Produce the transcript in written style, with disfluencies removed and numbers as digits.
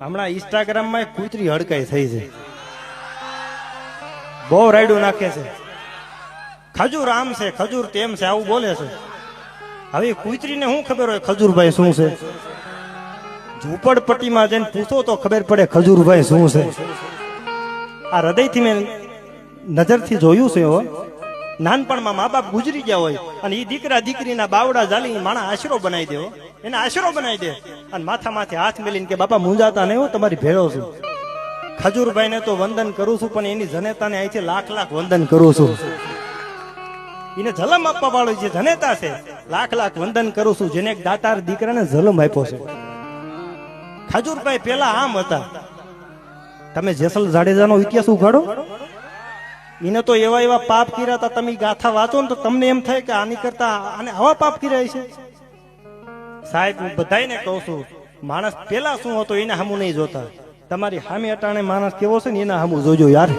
હમણાં ઇન્સ્ટાગ્રામમાં એક કૂતરી હડકાઈ થઈ છે, બહુ રાયડું નાખે છે, ખજૂર આમ છે ખજૂર તેમ છે આવું બોલે છે. હવે કૂતરીને શું ખબર હોય ખજૂરભાઈ શું છે? ઝૂંપડપટ્ટીમાં જઈને પૂછો તો ખબર પડે ખજૂરભાઈ શું છે. આ હૃદયથી મેં નજરથી જોયું છે. હો નાનપણમાં મા બાપ ગુજરી ગયા હોય અને એ દીકરા દીકરીના બાવડા ઝાલી માણા આશરો બનાવી દેવો, એને આશરો બનાવી દે અને માથા માથે હાથ મેલીને કે બાપા મુંજાતા નહીં, હું તમારી ભેળો છું. ખજૂરભાઈ ને તો વંદન કરું છું, પણ એની જનેતાને અહીંથી લાખ લાખ વંદન કરું છું. એને જલમ આપવા વાળો જે જનેતા છે લાખ લાખ વંદન કરું છું, જેને એક દાતાર દીકરાને જલમ આપ્યો છે. ખજૂરભાઈ પેલા આમ હતા. તમે જેસલ જાડેજાનો ઇતિહાસ ઉઘાડો, એને તો એવા એવા પાપ કર્યા હતા. તમે ગાથા વાંચો ને તો તમને એમ થાય કે આની કરતા આને આવા પાપ કર્યા છે. સાહેબ હું બધાને કહું છું, માણસ પેલા શું હતો એના સામું નહીં જોતા. તમારી સામે અટાણે માણસ કેવો છે ને એના સામું જોજો યાર.